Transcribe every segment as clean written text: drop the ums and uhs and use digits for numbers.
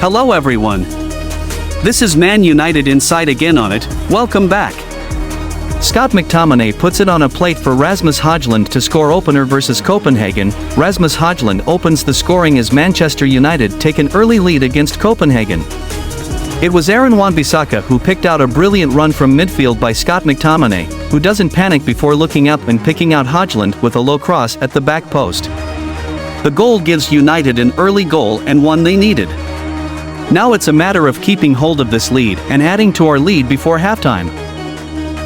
Hello everyone. This is Man United Inside again on it, welcome back. Scott McTominay puts it on a plate for Rasmus Hojlund to score opener versus Copenhagen. Rasmus Hojlund opens the scoring as Manchester United take an early lead against Copenhagen. It was Aaron Wan-Bissaka who picked out a brilliant run from midfield by Scott McTominay, who doesn't panic before looking up and picking out Hojlund with a low cross at the back post. The goal gives United an early goal and one they needed. Now it's a matter of keeping hold of this lead and adding to our lead before halftime.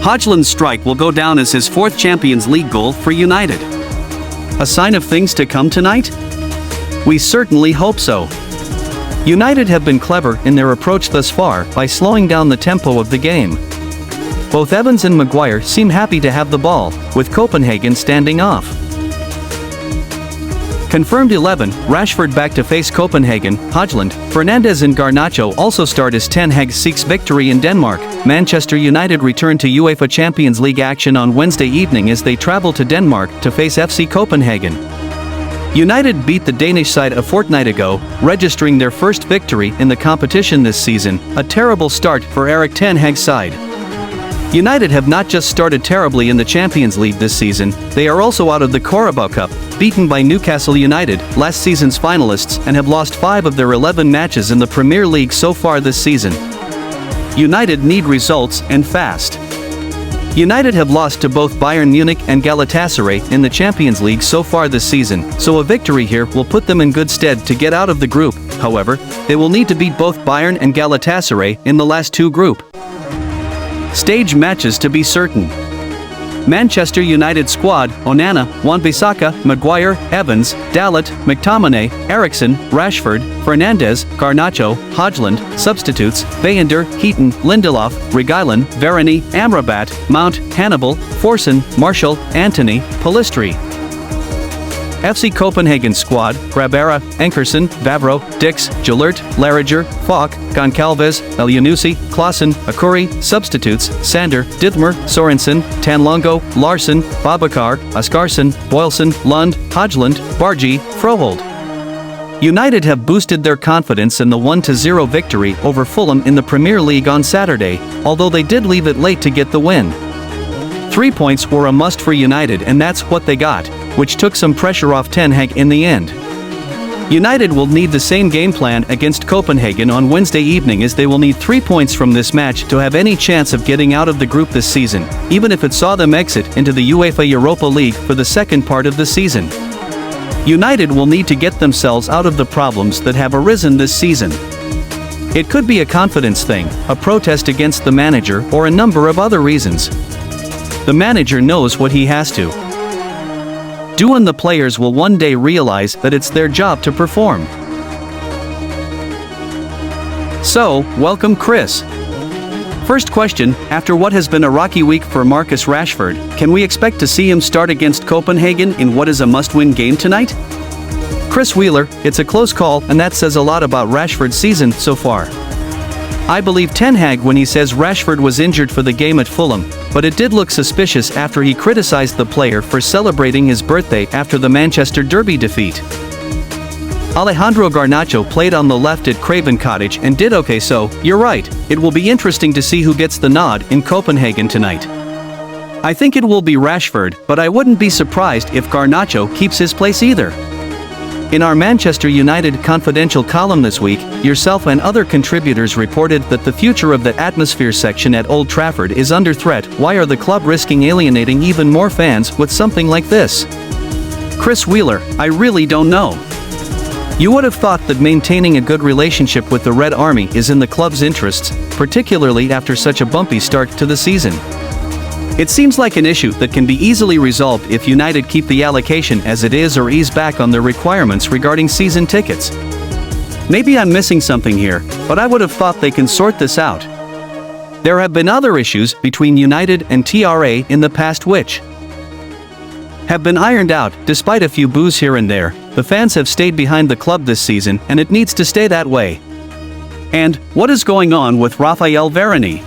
Hojlund's strike will go down as his fourth Champions League goal for United. A sign of things to come tonight? We certainly hope so. United have been clever in their approach thus far by slowing down the tempo of the game. Both Evans and Maguire seem happy to have the ball, with Copenhagen standing off. Confirmed 11, Rashford back to face Copenhagen, Hojlund, Fernandes and Garnacho also start as Ten Hag seeks victory in Denmark. Manchester United return to UEFA Champions League action on Wednesday evening as they travel to Denmark to face FC Copenhagen. United beat the Danish side a fortnight ago, registering their first victory in the competition this season, a terrible start for Erik Ten Hag's side. United have not just started terribly in the Champions League this season, they are also out of the Carabao Cup, beaten by Newcastle United, last season's finalists, and have lost 5 of their 11 matches in the Premier League so far this season. United need results, and fast. United have lost to both Bayern Munich and Galatasaray in the Champions League so far this season, so a victory here will put them in good stead to get out of the group. However, they will need to beat both Bayern and Galatasaray in the last 2 group stage matches to be certain. Manchester United squad: Onana, Wan-Bissaka, Maguire, Evans, Dalot, McTominay, Eriksen, Rashford, Fernandes, Garnacho, Hojlund. Substitutes: Bayender, Heaton, Lindelof, Reguilon, Varane, Amrabat, Mount, Hannibal, Forson, Martial, Antony, Pellistri. FC Copenhagen squad: Grabara, Ankersen, Vavro, Dix, Jalert, Lariger, Falk, Goncalves, Elyounousi, Klaassen, Akuri. Substitutes: Sander, Dithmer, Sorensen, Tanlongo, Larsen, Babakar, Oscarsson, Boylson, Lund, Hojlund, Bargi, Froholt. United have boosted their confidence in the 1-0 victory over Fulham in the Premier League on Saturday, although they did leave it late to get the win. 3 points were a must for United, and that's what they got, which took some pressure off Ten Hag in the end. United will need the same game plan against Copenhagen on Wednesday evening, as they will need 3 points from this match to have any chance of getting out of the group this season, even if it saw them exit into the UEFA Europa League for the second part of the season. United will need to get themselves out of the problems that have arisen this season. It could be a confidence thing, a protest against the manager, or a number of other reasons. The manager knows what he has to do, and the players will one day realize that it's their job to perform. So, welcome Chris. First question: after what has been a rocky week for Marcus Rashford, can we expect to see him start against Copenhagen in what is a must-win game tonight? Chris Wheeler: it's a close call, and that says a lot about Rashford's season so far. I believe Ten Hag when he says Rashford was injured for the game at Fulham, but it did look suspicious after he criticized the player for celebrating his birthday after the Manchester Derby defeat. Alejandro Garnacho played on the left at Craven Cottage and did okay, so, you're right, it will be interesting to see who gets the nod in Copenhagen tonight. I think it will be Rashford, but I wouldn't be surprised if Garnacho keeps his place either. In our Manchester United Confidential column this week, yourself and other contributors reported that the future of the atmosphere section at Old Trafford is under threat. Why are the club risking alienating even more fans with something like this? Chris Wheeler: I really don't know. You would have thought that maintaining a good relationship with the Red Army is in the club's interests, particularly after such a bumpy start to the season. It seems like an issue that can be easily resolved if United keep the allocation as it is or ease back on their requirements regarding season tickets. Maybe I'm missing something here, but I would have thought they can sort this out. There have been other issues between United and TRA in the past which have been ironed out. Despite a few boos here and there, the fans have stayed behind the club this season, and it needs to stay that way. And what is going on with Raphael Varane?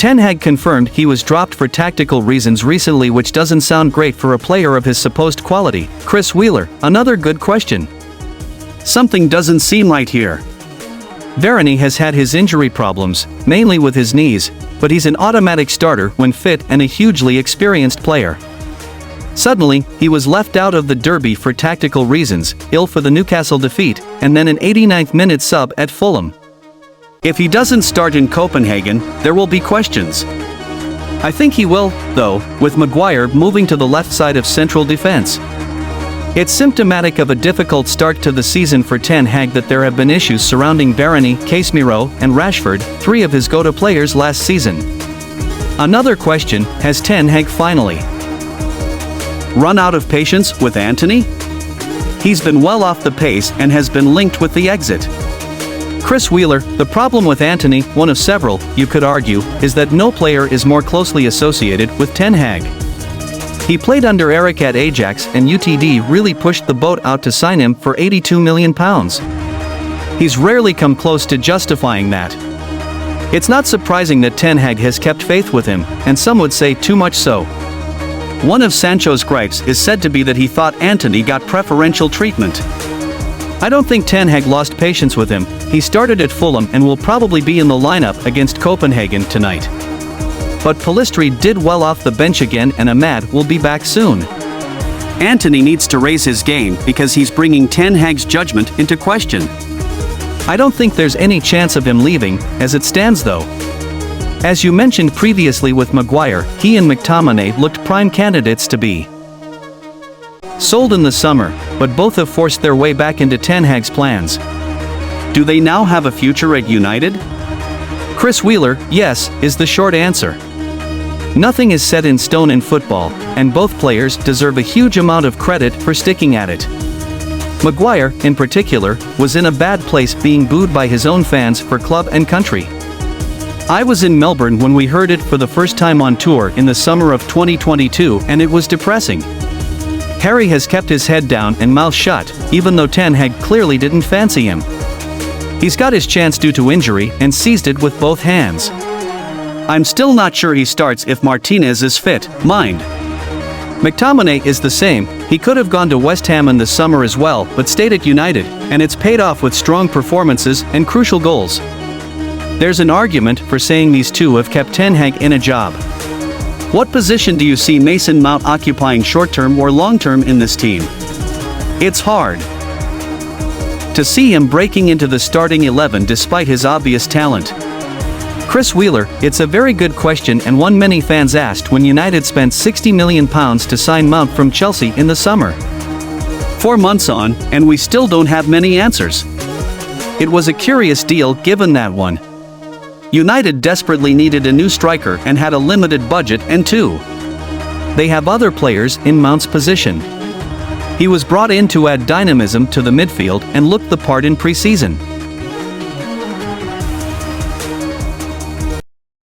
Ten Hag confirmed he was dropped for tactical reasons recently, which doesn't sound great for a player of his supposed quality. Chris Wheeler: another good question. Something doesn't seem right here. Varane has had his injury problems, mainly with his knees, but he's an automatic starter when fit and a hugely experienced player. Suddenly, he was left out of the derby for tactical reasons, ill for the Newcastle defeat, and then an 89th minute sub at Fulham. If he doesn't start in Copenhagen, there will be questions. I think he will, though, with Maguire moving to the left side of central defense. It's symptomatic of a difficult start to the season for Ten Hag that there have been issues surrounding Varane, Casemiro, and Rashford, three of his go-to players last season. Another question, has Ten Hag finally run out of patience with Antony? He's been well off the pace and has been linked with the exit. Chris Wheeler, the problem with Antony, one of several, you could argue, is that no player is more closely associated with Ten Hag. He played under Eric at Ajax and UTD really pushed the boat out to sign him for £82 million. He's rarely come close to justifying that. It's not surprising that Ten Hag has kept faith with him, and some would say too much so. One of Sancho's gripes is said to be that he thought Antony got preferential treatment. I don't think Ten Hag lost patience with him. He started at Fulham and will probably be in the lineup against Copenhagen tonight. But Pellistri did well off the bench again and Ahmad will be back soon. Antony needs to raise his game because he's bringing Ten Hag's judgment into question. I don't think there's any chance of him leaving, as it stands though. As you mentioned previously with Maguire, he and McTominay looked prime candidates to be sold in the summer, but both have forced their way back into Ten Hag's plans. Do they now have a future at United? Chris Wheeler, yes, is the short answer. Nothing is set in stone in football, and both players deserve a huge amount of credit for sticking at it. Maguire, in particular, was in a bad place being booed by his own fans for club and country. I was in Melbourne when we heard it for the first time on tour in the summer of 2022 and it was depressing. Harry has kept his head down and mouth shut, even though Ten Hag clearly didn't fancy him. He's got his chance due to injury and seized it with both hands. I'm still not sure he starts if Martinez is fit, mind. McTominay is the same, he could have gone to West Ham in the summer as well but stayed at United, and it's paid off with strong performances and crucial goals. There's an argument for saying these two have kept Ten Hag in a job. What position do you see Mason Mount occupying short-term or long-term in this team? It's hard to see him breaking into the starting 11 despite his obvious talent. Chris Wheeler, it's a very good question and one many fans asked when United spent £60 million to sign Mount from Chelsea in the summer. 4 months on, and we still don't have many answers. It was a curious deal given that one. United desperately needed a new striker and had a limited budget and two. They have other players in Mount's position. He was brought in to add dynamism to the midfield and looked the part in pre-season.